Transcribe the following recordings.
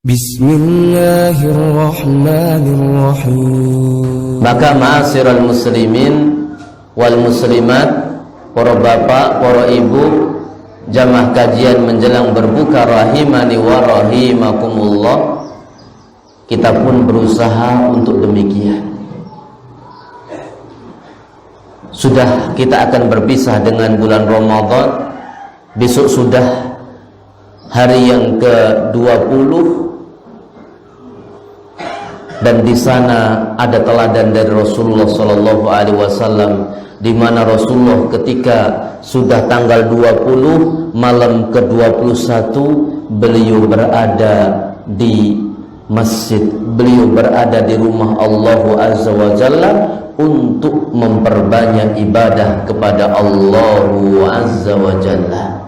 Bismillahirrahmanirrahim. Maka ma'asyiral muslimin wal muslimat, para bapak, para ibu, jamaah kajian menjelang berbuka rahimani wa rahimakumullah, kita pun berusaha untuk demikian. Sudah kita akan berpisah dengan bulan Ramadan. Besok sudah hari yang ke-20, dan di sana ada teladan dari Rasulullah sallallahu alaihi wasallam, di mana Rasulullah ketika sudah tanggal 20 malam ke-21 beliau berada di masjid, beliau berada di rumah Allah azza wa jalla untuk memperbanyak ibadah kepada Allah azza wa jalla.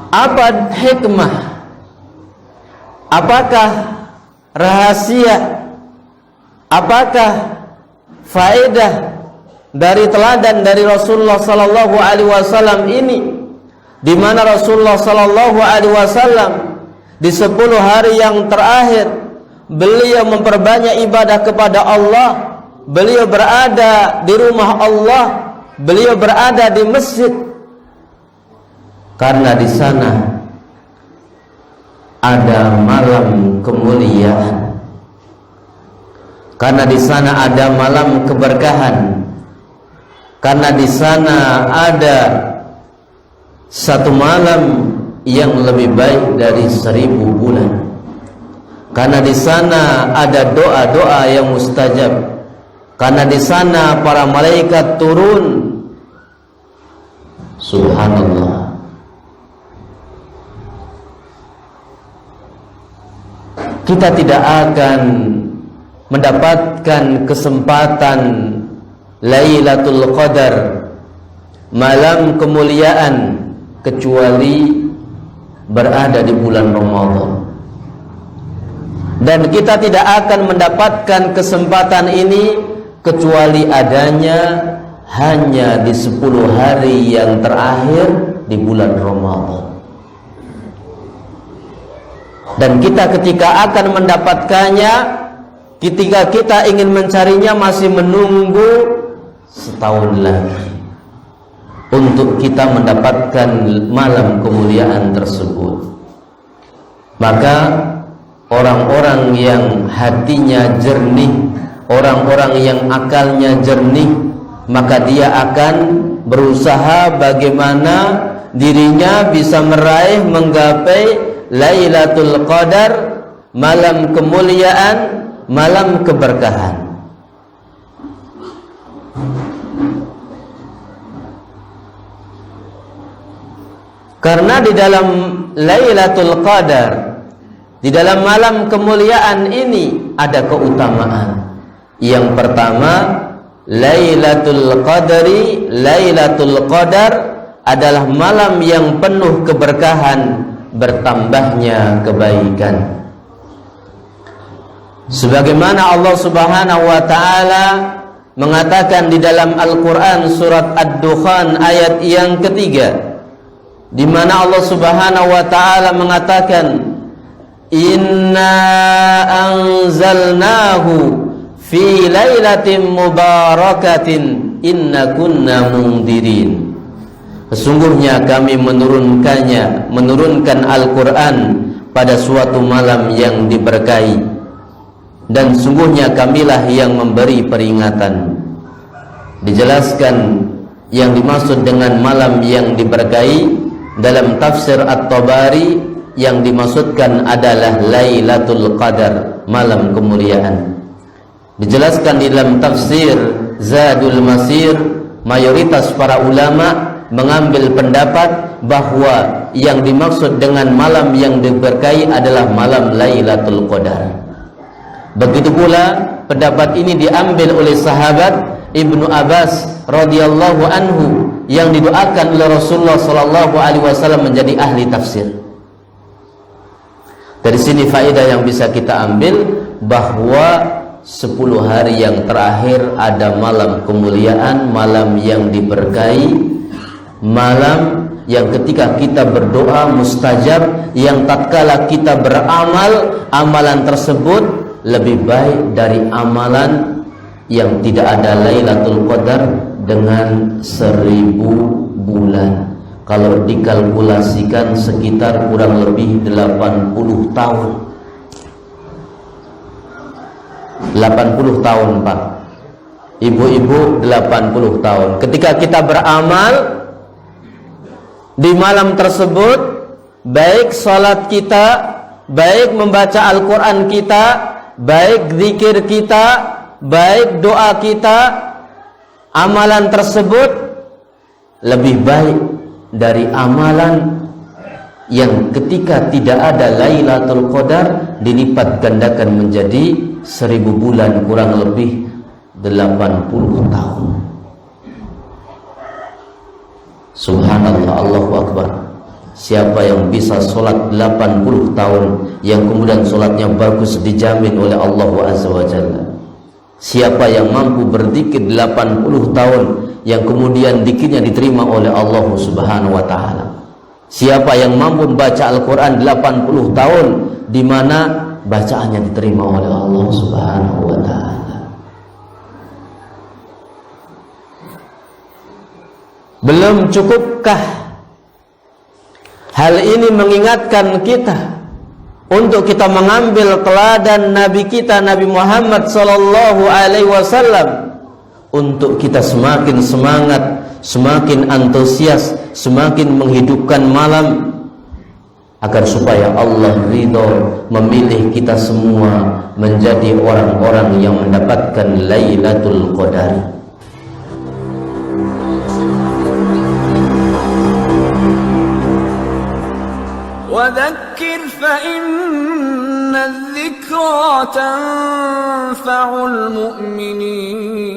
Apa hikmah? Apakah rahasia? Apakah faedah dari teladan dari Rasulullah sallallahu alaihi wasallam ini, di mana Rasulullah sallallahu alaihi wasallam di 10 hari yang terakhir beliau memperbanyak ibadah kepada Allah, beliau berada di rumah Allah, beliau berada di masjid, karena di sana ada malam kemuliaan, karena di sana ada malam keberkahan, karena di sana ada satu malam yang lebih baik dari 1000 bulan, karena di sana ada doa-doa yang mustajab, karena di sana para malaikat turun. Subhanallah. Kita tidak akan mendapatkan kesempatan Lailatul Qadar, malam kemuliaan, kecuali berada di bulan Ramadan. Dan kita tidak akan mendapatkan kesempatan ini kecuali adanya hanya di 10 hari yang terakhir di bulan Ramadan. Dan kita ketika akan mendapatkannya, ketika kita ingin mencarinya, masih menunggu setahun lagi untuk kita mendapatkan malam kemuliaan tersebut. Maka orang-orang yang hatinya jernih, orang-orang yang akalnya jernih, maka dia akan berusaha bagaimana dirinya bisa meraih, menggapai Lailatul Qadar, malam kemuliaan, malam keberkahan. Karena di dalam Lailatul Qadar, di dalam malam kemuliaan ini ada keutamaan. Yang pertama, Lailatul Qadar adalah malam yang penuh keberkahan, bertambahnya kebaikan. Sebagaimana Allah Subhanahu wa taala mengatakan di dalam Al-Qur'an surat Ad-Dukhan ayat yang ketiga, di mana Allah Subhanahu wa taala mengatakan, "Inna anzalnahu fi lailatin mubarakatin inna kunna mundirin." Sesungguhnya kami menurunkan Al-Quran pada suatu malam yang diberkahi, dan sungguhnya kamilah yang memberi peringatan. Dijelaskan yang dimaksud dengan malam yang diberkahi dalam tafsir At-Tabari, yang dimaksudkan adalah Lailatul Qadar, malam kemuliaan. Dijelaskan di dalam tafsir Zadul Masir, mayoritas para ulama mengambil pendapat bahwa yang dimaksud dengan malam yang diberkahi adalah malam Lailatul Qadar. Begitu pula pendapat ini diambil oleh sahabat Ibnu Abbas radhiyallahu anhu, yang didoakan oleh Rasulullah sallallahu alaihi wasallam menjadi ahli tafsir. Dari sini faedah yang bisa kita ambil bahwa 10 hari yang terakhir ada malam kemuliaan, malam yang diberkahi, malam yang ketika kita berdoa mustajab, yang tatkala kita beramal, amalan tersebut lebih baik dari amalan yang tidak ada Lailatul Qadar dengan 1000 bulan. Kalau dikalkulasikan sekitar kurang lebih 80 tahun. 80 tahun, Pak. Ibu-ibu 80 tahun. Ketika kita beramal di malam tersebut, baik salat kita, baik membaca Al-Quran kita, baik zikir kita, baik doa kita, amalan tersebut lebih baik dari amalan yang ketika tidak ada Lailatul Qadar dilipat gandakan menjadi 1000 bulan, kurang lebih 80 tahun. Subhanallah, Allahu Akbar. Siapa yang bisa sholat 80 tahun, yang kemudian sholatnya bagus, dijamin oleh Allah Azza wa Jalla. Siapa yang mampu berzikir 80 tahun, yang kemudian zikirnya diterima oleh Allah Subhanahu wa Ta'ala. Siapa yang mampu membaca Al-Quran 80 tahun, di mana bacaannya diterima oleh Allah Subhanahu wa Ta'ala. Belum cukupkah hal ini mengingatkan kita untuk kita mengambil teladan Nabi kita, Nabi Muhammad sallallahu alaihi wasallam, untuk kita semakin semangat, semakin antusias, semakin menghidupkan malam, agar supaya Allah ridho memilih kita semua menjadi orang-orang yang mendapatkan Lailatul Qadar. وذكر فإن الذكرى تنفع المؤمنين